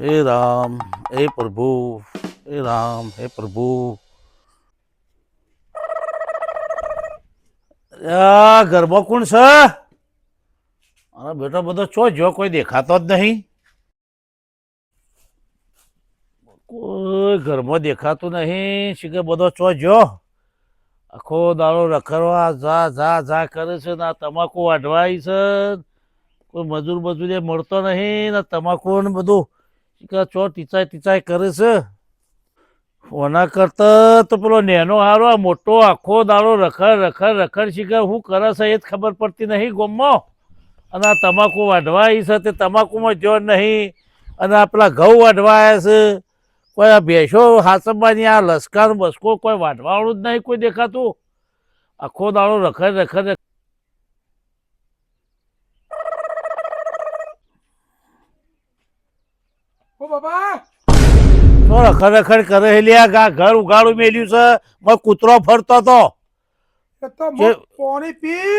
हे राम, हे प्रभु, हे राम, हे प्रभु। ઘરમાં કોણ છે? અરે બેટો બધો ચો જો કોઈ દેખાતો જ નહીં. કોઈ ઘરમાં દેખાતું નહીં. શીખે બધો ચો જો આખો દાડો રખડવા જા જા જા કરે છે ને તમાકુ વાઢવાય છે. કોઈ મજૂર મળતો નહીં ને તમાકુ ને બધું ચો ટીચાય ટીચાય કરે છે. ઓના કરતા તો પેલો નેનો હારો આ મોટો આખો દાડો રખડ શીખર શું કરે છે એ જ ખબર પડતી નહીં ગોમમાં. અને આ તમાકુ વાઢવાય છે તે તમાકુમાં જો નહીં. અને આ પેલા ઘઉં વાઢવાયા છે. કોઈ આ ભેંસો હાસમવાની આ લસકાનો બસકો કોઈ વાઢવાવાળું જ નહીં કોઈ દેખાતું. આખો દાડો રખડ રખડ કરે લ્યા. ઘર ઉગાડું મેલ્યું છે. કૂતરો ફરતો હતો. પાણી પી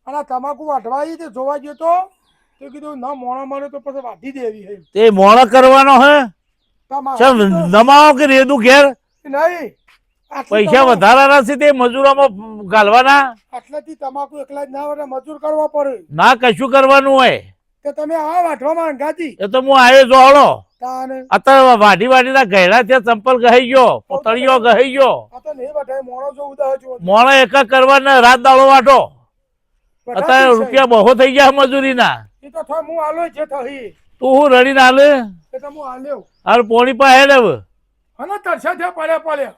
અને તમાકુ વાઢવાઈ તે જોવા ગયો તો કીધું ના મોણા મારે તો પછી વાઢી દેવી હે. તે મોણો કરવાનો હે નમાવો કે રેદું ઘેર નહીં પૈસા વધારાના છે તે મજૂરોમાં ગાલવાના. આટલાથી તમાકુ એકલા જ ના વડે મજૂર કરવા પડે. ના કશું કરવાનું હોય કે તમે આ વાઢવામાં અંગાતી એ તો હું આવ્યો જોડો. તાને અત્યારે વાઢીના ગયડા ત્યાં ચંપલ ગહી ગયો, પોતળીઓ ગહી ગયો. આ તો નહીં વાઢાય મોણો જો ઉદા જો મોણો એક કરવાના રાત દાડો વાટો. અત્યારે રૂપિયા બહુ થઈ ગયા મજૂરીના. એ તો થા હું આલો જે થઈ તું હું રડીને હાલે એ તો હું આલ્યો હાલ પોણી પાસે હેડ હવે. હને તરસા થયા પડ્યા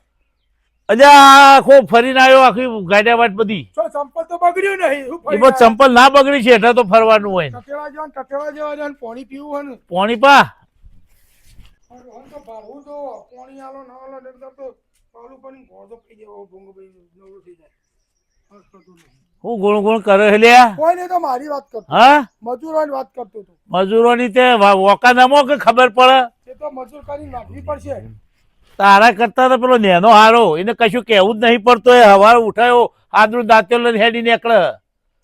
અજા ખૂબ ફરીને આવ્યો આખી ગાડિયા વાટ બધી. જો ચંપલ તો બગડ્યું નહીં એમાં ચંપલ ના બગડી છે એટલે તો ફરવાનું હોય. ટકેલા જેવા ને પાણી પીવું હે પોણી પા તો ભાડું તો પાણી આલો ના આલો એકદમ તો પાલું પાણી ગોળો પી દેવો ભૂંગ ભાઈ નવરો થઈ જાય. હું ગુણ કરે છે લ્યા. કોઈ નહીં તો મારી વાત કરતો. હા મજૂરોની વાત કરતો હતો. મજૂરોની તે વોકા નમો કે ખબર પડે. એ તો મજૂર કરીને નાખવી પડશે. તારા કરતા તો પેલો નેનો હારો એને કશું કેવું જ નહીં પડતું. એ હવાર ઉઠાયો આદરું દાંતેલો હેડી નીકળે.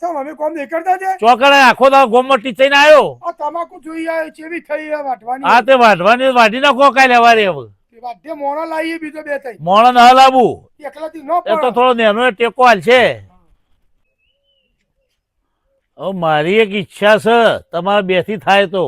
ચમ અમે કોમ દેખાડતા છે ચોકડે આખો દાવ ગોમમાં ટીચાઈને આવ્યો. આ તમાકુ જોઈ આવે ચેવી થઈ આ વાટવાની. હા તે વાઢવાની વાઢી નાખો કાલે હવારે હવે. વાઢે મોણા લાવીએ બીજો બે થઈ મોણો ન હલાવું એકલાથી ન એ તો પડે. થોડો નેનો ટેકો હાલ છે. હવે મારી એક ઈચ્છા છે તમારે બેથી થાય તો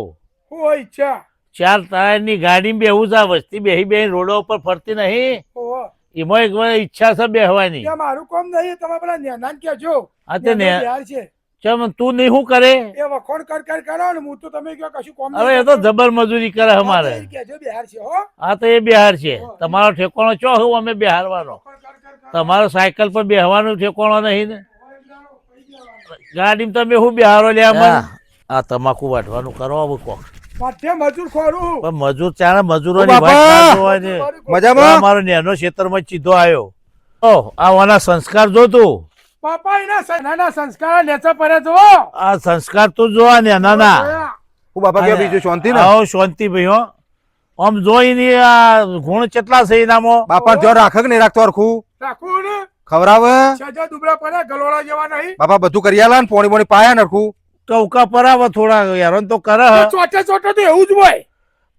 હોય ઈચ્છા 4 ટાયરની ગાડી બેહવું છે. વસ્તી બેહી રોડો ઉપર ફરતી નહીં. ઓહો એમાં એક વાર ઈચ્છા છે બેહવાની. ત્યાં મારું કામ નહીં તમે પેલા નેનાન કહેજો. હા તે ને યાર છે ચમ તું નહીં શું કરે. એ વખોડ કર કરો ને હું તો તમે કયો કશું કામ હવે એ તો જબર મજૂરી કરે અમારે. કહેજો બિહાર છે હો. હા તો એ બિહાર છે. તમારો ઠેકોણો ચો હું અમે બિહારવાનો. તમારો સાયકલ પર બેહવાનું ઠેકોણો નહીં ને. ગાડીમાં તમે શું બિહારો લ્યા. આ તમાકુ વાટવાનું કરો હવે કોક. માથે મજૂર ખોરું પણ મજૂર ચાલે મજૂરોની વાત ના જોવાય ને. મજામાં મારો નેનો ખેતરમાં સીધો આવ્યો. આવાના સંસ્કાર જો તું. પાપા એના નાના સંસ્કાર લેચા પડે જો. આ સંસ્કાર તું જો આ નેનાના. હું બાપા કે બીજું શાંતિ ને આવો શાંતિ ભાઈ હો. આમ જોઈ ની આ ગુણ કેટલા છે એનામાં. બાપા ધ્યાન રાખે કે નહીં રાખતો હરખું રાખું ને ખવડાવે સજા દુબળા પડે ગલોડા જેવા નહીં. બાપા બધું કરી આલા ને પોણી પાયા ને હરખું ચૌકા પરાવે થોડા હેરાન તો કરે. ચોટે ચોટે તો એવું જ હોય.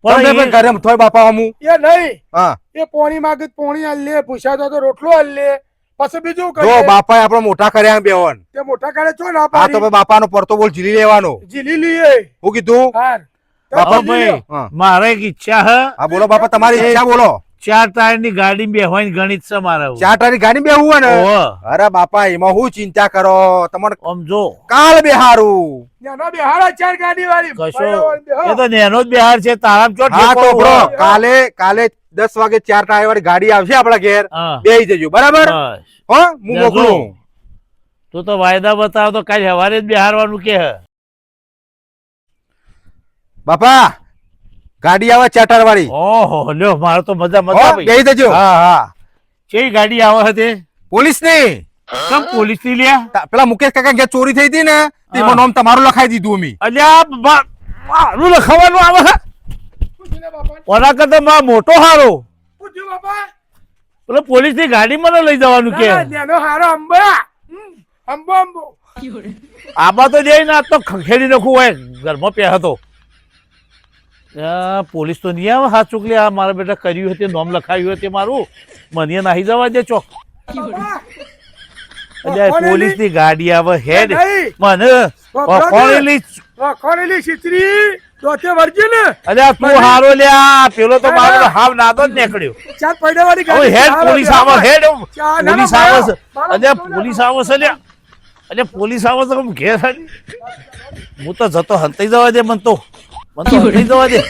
પણ ઘરે થોય બાપા અમુ એ નહીં હા એ પોણી માંગે પોણી હાલ લે પૂછાતો તો રોટલો હાલ લે પછી બીજું જો કરે. બાપા આપડે મોટા કર્યા બેવન તે મોટા કરે છો ના આ તો પાડી ભાઈ બાપાનો પડતો બોલ ઝીલી લેવાનો જીલી લીએ હું કીધું હાર બાપા ભાઈ હા. મારે એક ઈચ્છા હે. હા બોલો બાપા તમારી ઈચ્છા બોલો. 4 ટાયરની ગાડી બેહવાની ગણિત છે મારે. 4 ટાયરની ગાડી બેહવું હોય ને ઓહો. અરે બાપા એમાં હું ચિંતા કરો તમારે આમ જો કાલ બેહારું નાના બિહારા ચાર ગાડી વાળી કશો એ તો નેનો જ બિહાર છે. તારામ ચો હા તો ઠેકો બ્રો હોય. કાલે 10 વાગે 4 ટાયર વાળી ગાડી આવશે આપડા ઘેર હા બેહી જજો બરાબર બસ. હો હું જજો. મોકલું તું તો વાયદા બતાવ તો કાલે સવારે જ બિહારવાનું કે હે. બાપા ગાડી આવે 4 ટાયર વાળી ઓહો લ્યો મારે તો મજા હો, ભાઈ. બેહી જજો હા હા કેવી ગાડી આવે છે તે. પોલીસ ની કેમ પોલીસ ની લ્યા. પેલા મુકેશ કાકા ઘેર ચોરી થઈ હતી ને તેમાં નામ તમારું લખાઈ દીધું અમે અલ્યા મારું લખાવાનું આવે છે. પૂછીને બાપા ઓના કરતા માં મોટો હારો પૂછ્યું બાપા પેલો પોલીસ ની ગાડી મને લઈ જવાનું કે. નાનો હારો અંબા અંબો અંબો આબા તો જઈ ને આ તો ખખેડી નાખું હોય ઘરમાં પહે હતો. પોલીસ તો નહીં આવે હાથ ચૂકલી આ મારા બેટા કર્યું હતું નોમ લખાયું હતું મારું મને નાહી જવા દે ચોક પોલીસ ની ગાડી આવે હેડ મને કોણેલી કોણેલી છિત્રી દોતે વળજી ને અલ્યા તું હારો લ્યા પેલો તો મારો હાવ નાદો જ નીકળ્યો ચાર પૈડા વાળી હવે હેડ પોલીસ આવે હેડ ના, પોલીસ આવે છે અલ્યા પોલીસ આવે છે લ્યા અલ્યા પોલીસ આવે છે ઘેર હું તો જતો હંતાઈ જવા દે મન તો હંતાઈ જવા દે